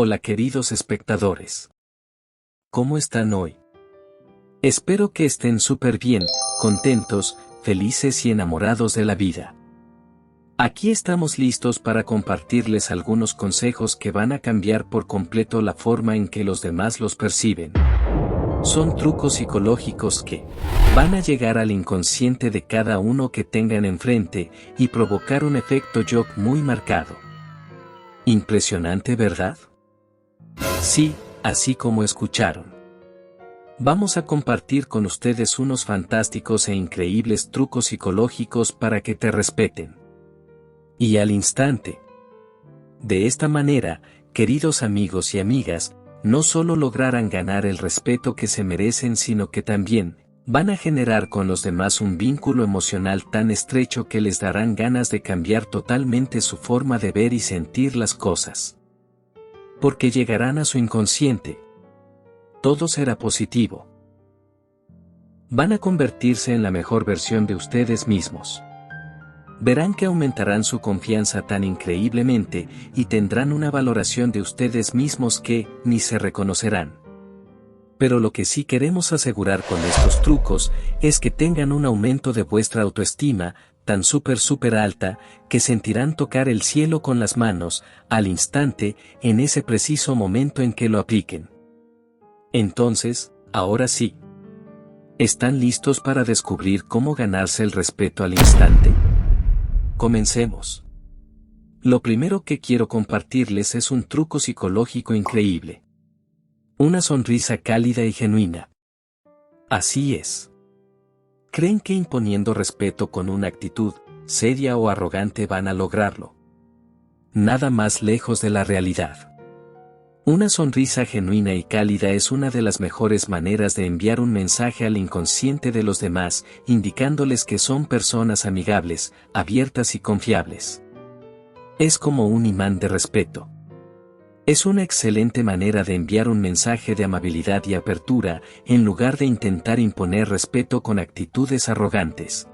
Hola queridos espectadores. ¿Cómo están hoy? Espero que estén súper bien, contentos, felices y enamorados de la vida. Aquí estamos listos para compartirles algunos consejos que van a cambiar por completo la forma en que los demás los perciben. Son trucos psicológicos que van a llegar al inconsciente de cada uno que tengan enfrente y provocar un efecto shock muy marcado. Impresionante, ¿verdad? Sí, así como escucharon. Vamos a compartir con ustedes unos fantásticos e increíbles trucos psicológicos para que te respeten. Y al instante. De esta manera, queridos amigos y amigas, no solo lograrán ganar el respeto que se merecen, sino que también van a generar con los demás un vínculo emocional tan estrecho que les darán ganas de cambiar totalmente su forma de ver y sentir las cosas. Porque llegarán a su inconsciente. Todo será positivo. Van a convertirse en la mejor versión de ustedes mismos. Verán que aumentarán su confianza tan increíblemente y tendrán una valoración de ustedes mismos que ni se reconocerán. Pero lo que sí queremos asegurar con estos trucos es que tengan un aumento de vuestra autoestima tan súper alta que sentirán tocar el cielo con las manos al instante en ese preciso momento en que lo apliquen. Entonces, ahora sí. ¿Están listos para descubrir cómo ganarse el respeto al instante? Comencemos. Lo primero que quiero compartirles es un truco psicológico increíble. Una sonrisa cálida y genuina. Así es. ¿Creen que imponiendo respeto con una actitud seria o arrogante van a lograrlo? Nada más lejos de la realidad. Una sonrisa genuina y cálida es una de las mejores maneras de enviar un mensaje al inconsciente de los demás, indicándoles que son personas amigables, abiertas y confiables. Es como un imán de respeto. Es una excelente manera de enviar un mensaje de amabilidad y apertura, en lugar de intentar imponer respeto con actitudes arrogantes.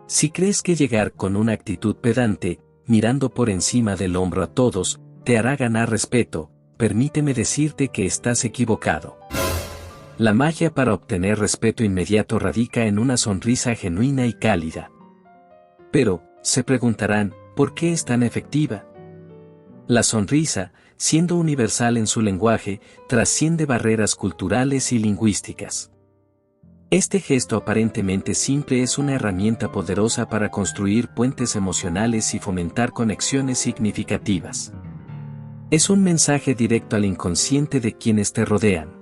Si crees que llegar con una actitud pedante, mirando por encima del hombro a todos, te hará ganar respeto, permíteme decirte que estás equivocado. La magia para obtener respeto inmediato radica en una sonrisa genuina y cálida. Pero, se preguntarán, ¿por qué es tan efectiva? La sonrisa, siendo universal en su lenguaje, trasciende barreras culturales y lingüísticas. Este gesto aparentemente simple es una herramienta poderosa para construir puentes emocionales y fomentar conexiones significativas. Es un mensaje directo al inconsciente de quienes te rodean.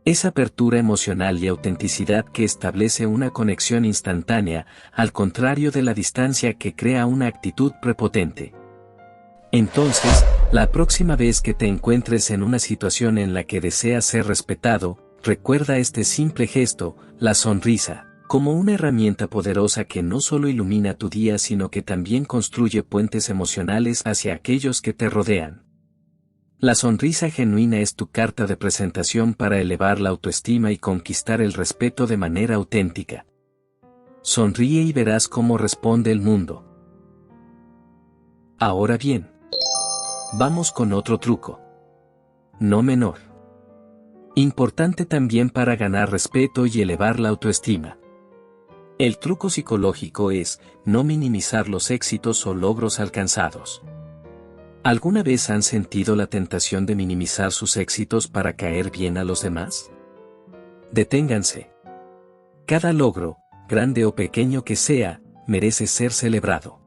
Es apertura emocional y autenticidad que establece una conexión instantánea, al contrario de la distancia que crea una actitud prepotente. Entonces, la próxima vez que te encuentres en una situación en la que deseas ser respetado, recuerda este simple gesto, la sonrisa, como una herramienta poderosa que no solo ilumina tu día sino que también construye puentes emocionales hacia aquellos que te rodean. La sonrisa genuina es tu carta de presentación para elevar la autoestima y conquistar el respeto de manera auténtica. Sonríe y verás cómo responde el mundo. Ahora bien, vamos con otro truco. No menor. Importante también para ganar respeto y elevar la autoestima. El truco psicológico es no minimizar los éxitos o logros alcanzados. ¿Alguna vez han sentido la tentación de minimizar sus éxitos para caer bien a los demás? Deténganse. Cada logro, grande o pequeño que sea, merece ser celebrado.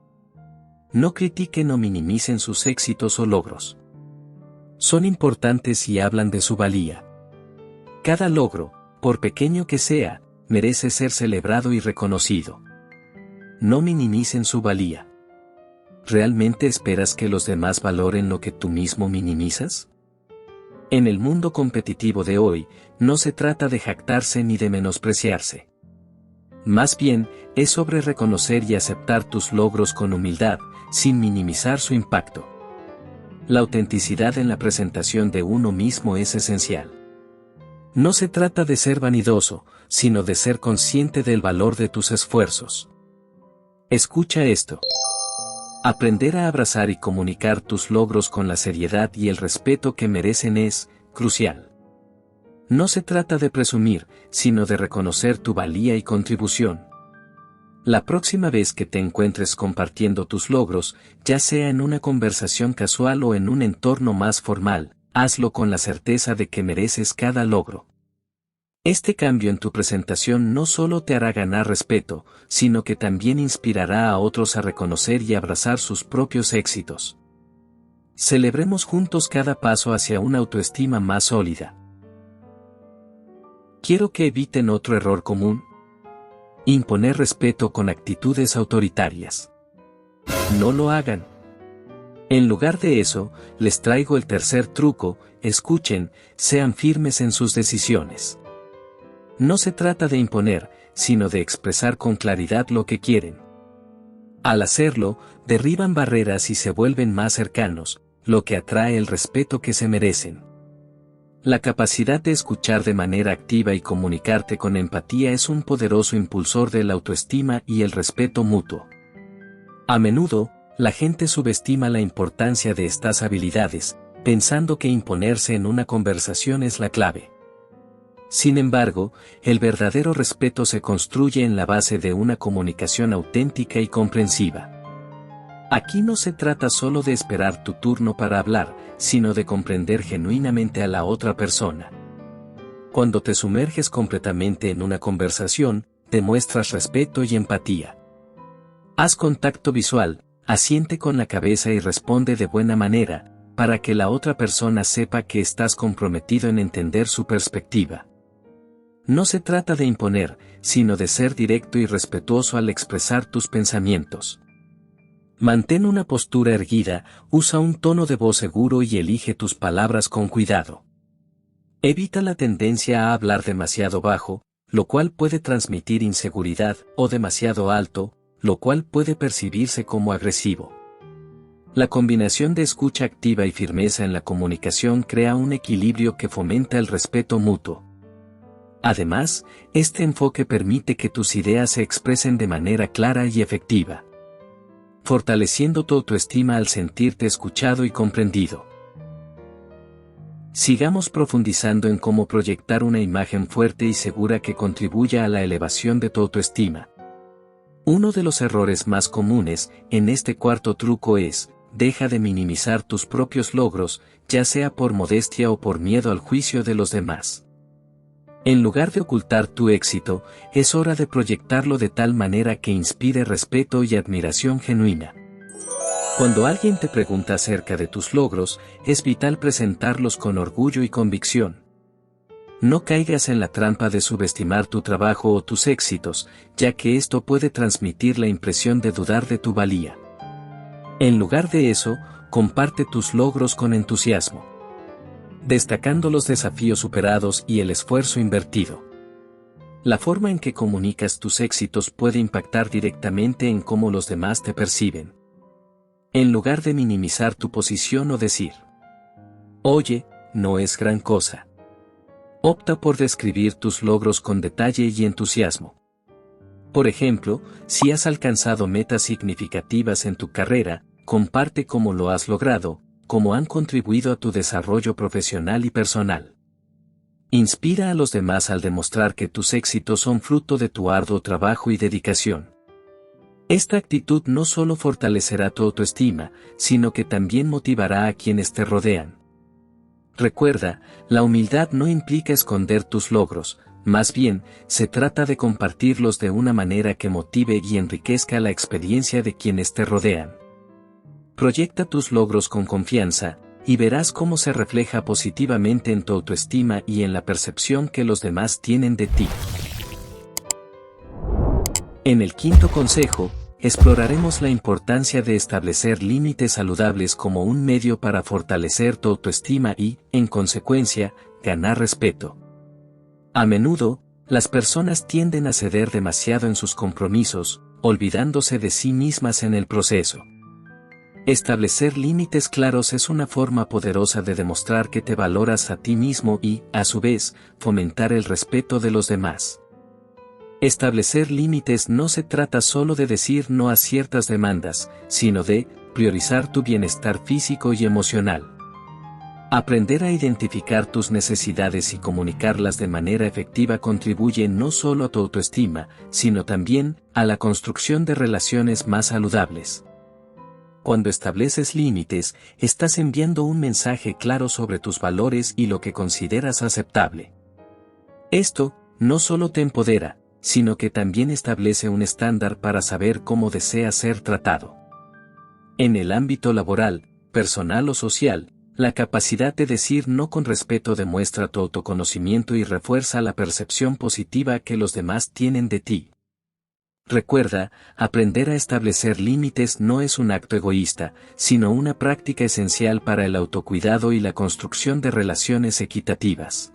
No critiquen o minimicen sus éxitos o logros. Son importantes y hablan de su valía. Cada logro, por pequeño que sea, merece ser celebrado y reconocido. No minimicen su valía. ¿Realmente esperas que los demás valoren lo que tú mismo minimizas? En el mundo competitivo de hoy, no se trata de jactarse ni de menospreciarse. Más bien, es sobre reconocer y aceptar tus logros con humildad, sin minimizar su impacto. La autenticidad en la presentación de uno mismo es esencial. No se trata de ser vanidoso, sino de ser consciente del valor de tus esfuerzos. Escucha esto. Aprender a abrazar y comunicar tus logros con la seriedad y el respeto que merecen es crucial. No se trata de presumir, sino de reconocer tu valía y contribución. La próxima vez que te encuentres compartiendo tus logros, ya sea en una conversación casual o en un entorno más formal, hazlo con la certeza de que mereces cada logro. Este cambio en tu presentación no solo te hará ganar respeto, sino que también inspirará a otros a reconocer y abrazar sus propios éxitos. Celebremos juntos cada paso hacia una autoestima más sólida. Quiero que eviten otro error común. Imponer respeto con actitudes autoritarias. No lo hagan. En lugar de eso, les traigo el tercer truco: escuchen, sean firmes en sus decisiones. No se trata de imponer, sino de expresar con claridad lo que quieren. Al hacerlo, derriban barreras y se vuelven más cercanos, lo que atrae el respeto que se merecen. La capacidad de escuchar de manera activa y comunicarte con empatía es un poderoso impulsor de la autoestima y el respeto mutuo. A menudo, la gente subestima la importancia de estas habilidades, pensando que imponerse en una conversación es la clave. Sin embargo, el verdadero respeto se construye en la base de una comunicación auténtica y comprensiva. Aquí no se trata solo de esperar tu turno para hablar, sino de comprender genuinamente a la otra persona. Cuando te sumerges completamente en una conversación, demuestras respeto y empatía. Haz contacto visual, asiente con la cabeza y responde de buena manera, para que la otra persona sepa que estás comprometido en entender su perspectiva. No se trata de imponer, sino de ser directo y respetuoso al expresar tus pensamientos. Mantén una postura erguida, usa un tono de voz seguro y elige tus palabras con cuidado. Evita la tendencia a hablar demasiado bajo, lo cual puede transmitir inseguridad, o demasiado alto, lo cual puede percibirse como agresivo. La combinación de escucha activa y firmeza en la comunicación crea un equilibrio que fomenta el respeto mutuo. Además, este enfoque permite que tus ideas se expresen de manera clara y efectiva, fortaleciendo tu autoestima al sentirte escuchado y comprendido. Sigamos profundizando en cómo proyectar una imagen fuerte y segura que contribuya a la elevación de tu autoestima. Uno de los errores más comunes en este cuarto truco es: deja de minimizar tus propios logros, ya sea por modestia o por miedo al juicio de los demás. En lugar de ocultar tu éxito, es hora de proyectarlo de tal manera que inspire respeto y admiración genuina. Cuando alguien te pregunta acerca de tus logros, es vital presentarlos con orgullo y convicción. No caigas en la trampa de subestimar tu trabajo o tus éxitos, ya que esto puede transmitir la impresión de dudar de tu valía. En lugar de eso, comparte tus logros con entusiasmo, destacando los desafíos superados y el esfuerzo invertido. La forma en que comunicas tus éxitos puede impactar directamente en cómo los demás te perciben. En lugar de minimizar tu posición o decir: oye, no es gran cosa. Opta por describir tus logros con detalle y entusiasmo. Por ejemplo, si has alcanzado metas significativas en tu carrera, comparte cómo lo has logrado, cómo han contribuido a tu desarrollo profesional y personal. Inspira a los demás al demostrar que tus éxitos son fruto de tu arduo trabajo y dedicación. Esta actitud no solo fortalecerá tu autoestima, sino que también motivará a quienes te rodean. Recuerda, la humildad no implica esconder tus logros, más bien, se trata de compartirlos de una manera que motive y enriquezca la experiencia de quienes te rodean. Proyecta tus logros con confianza, y verás cómo se refleja positivamente en tu autoestima y en la percepción que los demás tienen de ti. En el quinto consejo, exploraremos la importancia de establecer límites saludables como un medio para fortalecer tu autoestima y, en consecuencia, ganar respeto. A menudo, las personas tienden a ceder demasiado en sus compromisos, olvidándose de sí mismas en el proceso. Establecer límites claros es una forma poderosa de demostrar que te valoras a ti mismo y, a su vez, fomentar el respeto de los demás. Establecer límites no se trata solo de decir no a ciertas demandas, sino de priorizar tu bienestar físico y emocional. Aprender a identificar tus necesidades y comunicarlas de manera efectiva contribuye no solo a tu autoestima, sino también a la construcción de relaciones más saludables. Cuando estableces límites, estás enviando un mensaje claro sobre tus valores y lo que consideras aceptable. Esto no solo te empodera, sino que también establece un estándar para saber cómo deseas ser tratado. En el ámbito laboral, personal o social, la capacidad de decir no con respeto demuestra tu autoconocimiento y refuerza la percepción positiva que los demás tienen de ti. Recuerda, aprender a establecer límites no es un acto egoísta, sino una práctica esencial para el autocuidado y la construcción de relaciones equitativas.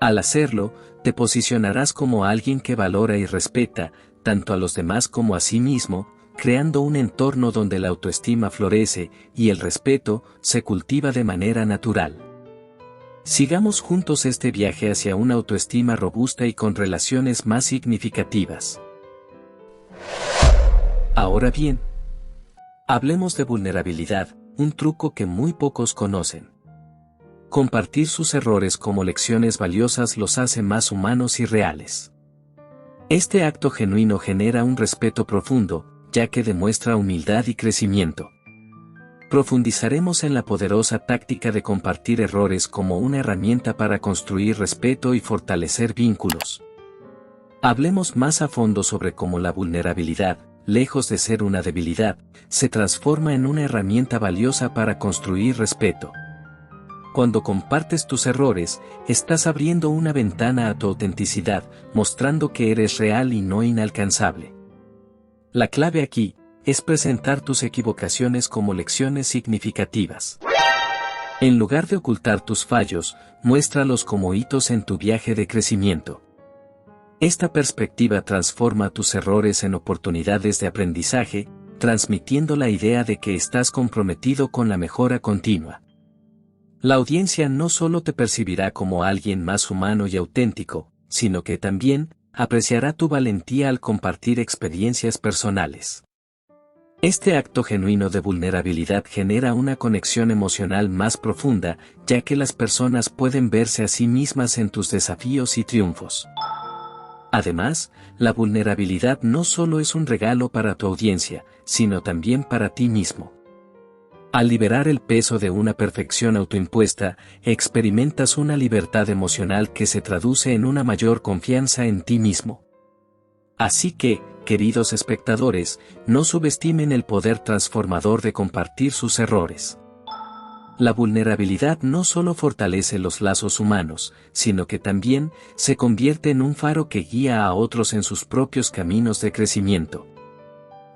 Al hacerlo, te posicionarás como alguien que valora y respeta, tanto a los demás como a sí mismo, creando un entorno donde la autoestima florece y el respeto se cultiva de manera natural. Sigamos juntos este viaje hacia una autoestima robusta y con relaciones más significativas. Ahora bien, hablemos de vulnerabilidad, un truco que muy pocos conocen. Compartir sus errores como lecciones valiosas los hace más humanos y reales. Este acto genuino genera un respeto profundo, ya que demuestra humildad y crecimiento. Profundizaremos en la poderosa táctica de compartir errores como una herramienta para construir respeto y fortalecer vínculos. Hablemos más a fondo sobre cómo la vulnerabilidad, lejos de ser una debilidad, se transforma en una herramienta valiosa para construir respeto. Cuando compartes tus errores, estás abriendo una ventana a tu autenticidad, mostrando que eres real y no inalcanzable. La clave aquí es presentar tus equivocaciones como lecciones significativas. En lugar de ocultar tus fallos, muéstralos como hitos en tu viaje de crecimiento. Esta perspectiva transforma tus errores en oportunidades de aprendizaje, transmitiendo la idea de que estás comprometido con la mejora continua. La audiencia no solo te percibirá como alguien más humano y auténtico, sino que también apreciará tu valentía al compartir experiencias personales. Este acto genuino de vulnerabilidad genera una conexión emocional más profunda, ya que las personas pueden verse a sí mismas en tus desafíos y triunfos. Además, la vulnerabilidad no solo es un regalo para tu audiencia, sino también para ti mismo. Al liberar el peso de una perfección autoimpuesta, experimentas una libertad emocional que se traduce en una mayor confianza en ti mismo. Así que, queridos espectadores, no subestimen el poder transformador de compartir sus errores. La vulnerabilidad no solo fortalece los lazos humanos, sino que también se convierte en un faro que guía a otros en sus propios caminos de crecimiento.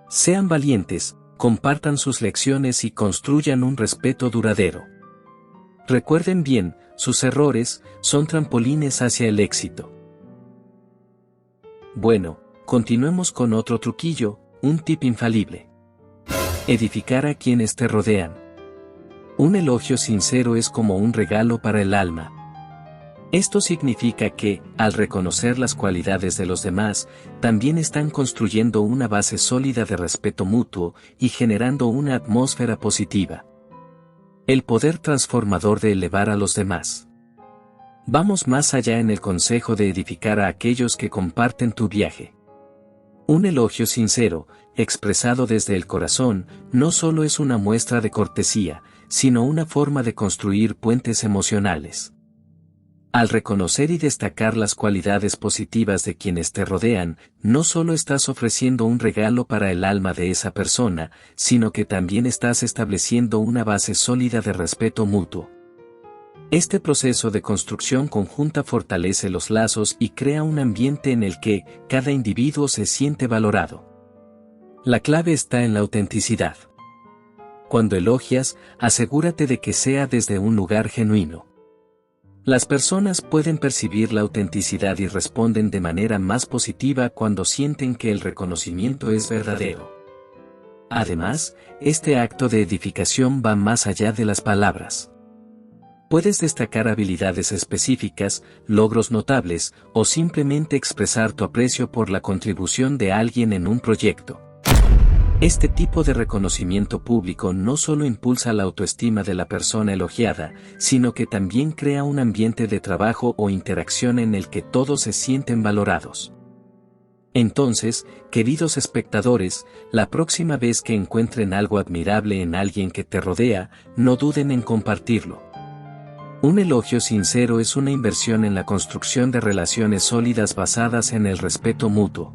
Sean valientes, compartan sus lecciones y construyan un respeto duradero. Recuerden bien, sus errores son trampolines hacia el éxito. Bueno, continuemos con otro truquillo, un tip infalible. Edificar a quienes te rodean. Un elogio sincero es como un regalo para el alma. Esto significa que, al reconocer las cualidades de los demás, también están construyendo una base sólida de respeto mutuo y generando una atmósfera positiva. El poder transformador de elevar a los demás. Vamos más allá en el consejo de edificar a aquellos que comparten tu viaje. Un elogio sincero, expresado desde el corazón, no solo es una muestra de cortesía, sino una forma de construir puentes emocionales. Al reconocer y destacar las cualidades positivas de quienes te rodean, no solo estás ofreciendo un regalo para el alma de esa persona, sino que también estás estableciendo una base sólida de respeto mutuo. Este proceso de construcción conjunta fortalece los lazos y crea un ambiente en el que cada individuo se siente valorado. La clave está en la autenticidad. Cuando elogias, asegúrate de que sea desde un lugar genuino. Las personas pueden percibir la autenticidad y responden de manera más positiva cuando sienten que el reconocimiento es verdadero. Además, este acto de edificación va más allá de las palabras. Puedes destacar habilidades específicas, logros notables, o simplemente expresar tu aprecio por la contribución de alguien en un proyecto. Este tipo de reconocimiento público no solo impulsa la autoestima de la persona elogiada, sino que también crea un ambiente de trabajo o interacción en el que todos se sienten valorados. Entonces, queridos espectadores, la próxima vez que encuentren algo admirable en alguien que te rodea, no duden en compartirlo. Un elogio sincero es una inversión en la construcción de relaciones sólidas basadas en el respeto mutuo.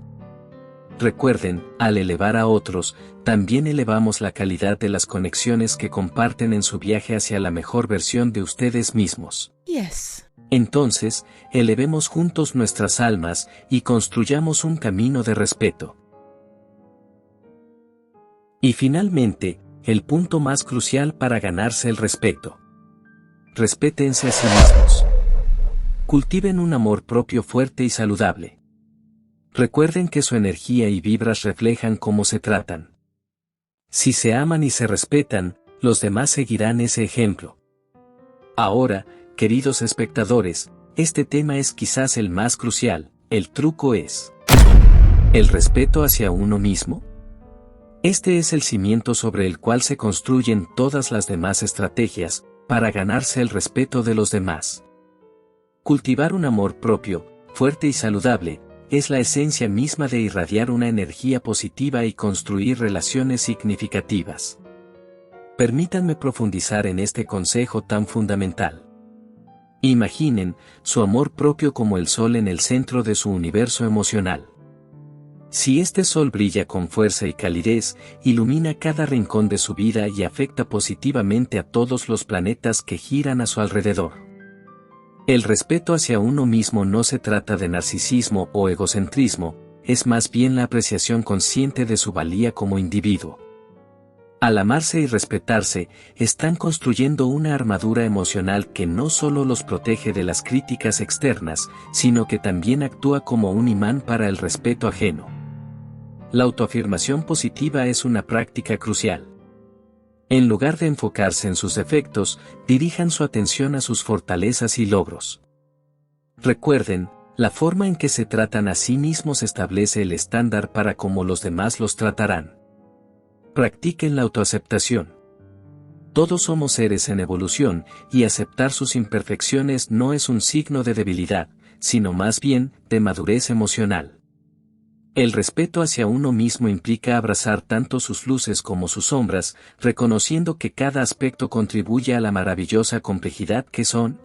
Recuerden, al elevar a otros, también elevamos la calidad de las conexiones que comparten en su viaje hacia la mejor versión de ustedes mismos. Yes. Entonces, elevemos juntos nuestras almas y construyamos un camino de respeto. Y finalmente, el punto más crucial para ganarse el respeto. Respétense a sí mismos. Cultiven un amor propio fuerte y saludable. Recuerden que su energía y vibras reflejan cómo se tratan. Si se aman y se respetan, los demás seguirán ese ejemplo. Ahora, queridos espectadores, este tema es quizás el más crucial. El truco es ¿el respeto hacia uno mismo? Este es el cimiento sobre el cual se construyen todas las demás estrategias para ganarse el respeto de los demás. Cultivar un amor propio, fuerte y saludable, es la esencia misma de irradiar una energía positiva y construir relaciones significativas. Permítanme profundizar en este consejo tan fundamental. Imaginen su amor propio como el sol en el centro de su universo emocional. Si este sol brilla con fuerza y calidez, ilumina cada rincón de su vida y afecta positivamente a todos los planetas que giran a su alrededor. El respeto hacia uno mismo no se trata de narcisismo o egocentrismo, es más bien la apreciación consciente de su valía como individuo. Al amarse y respetarse, están construyendo una armadura emocional que no solo los protege de las críticas externas, sino que también actúa como un imán para el respeto ajeno. La autoafirmación positiva es una práctica crucial. En lugar de enfocarse en sus defectos, dirijan su atención a sus fortalezas y logros. Recuerden, la forma en que se tratan a sí mismos establece el estándar para cómo los demás los tratarán. Practiquen la autoaceptación. Todos somos seres en evolución, y aceptar sus imperfecciones no es un signo de debilidad, sino más bien, de madurez emocional. El respeto hacia uno mismo implica abrazar tanto sus luces como sus sombras, reconociendo que cada aspecto contribuye a la maravillosa complejidad que son.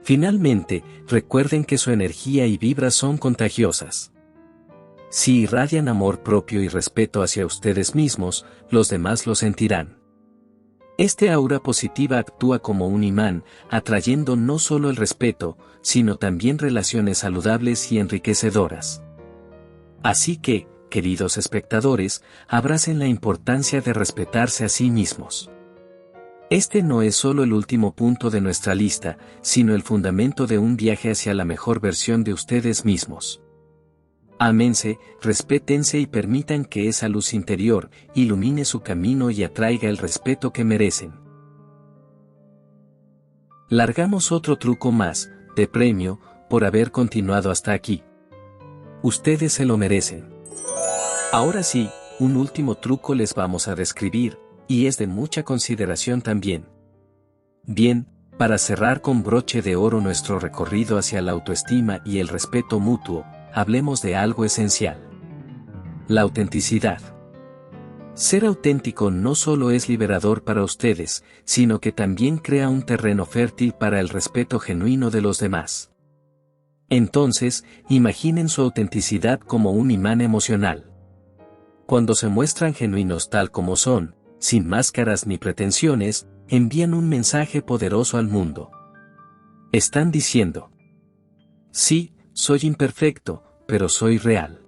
Finalmente, recuerden que su energía y vibras son contagiosas. Si irradian amor propio y respeto hacia ustedes mismos, los demás lo sentirán. Este aura positiva actúa como un imán, atrayendo no solo el respeto, sino también relaciones saludables y enriquecedoras. Así que, queridos espectadores, abracen la importancia de respetarse a sí mismos. Este no es solo el último punto de nuestra lista, sino el fundamento de un viaje hacia la mejor versión de ustedes mismos. Ámense, respétense y permitan que esa luz interior ilumine su camino y atraiga el respeto que merecen. Largamos otro truco más, de premio, por haber continuado hasta aquí. Ustedes se lo merecen. Ahora sí, un último truco les vamos a describir, y es de mucha consideración también. Bien, para cerrar con broche de oro nuestro recorrido hacia la autoestima y el respeto mutuo, hablemos de algo esencial. La autenticidad. Ser auténtico no solo es liberador para ustedes, sino que también crea un terreno fértil para el respeto genuino de los demás. Entonces, imaginen su autenticidad como un imán emocional. Cuando se muestran genuinos tal como son, sin máscaras ni pretensiones, envían un mensaje poderoso al mundo. Están diciendo: sí, soy imperfecto, pero soy real.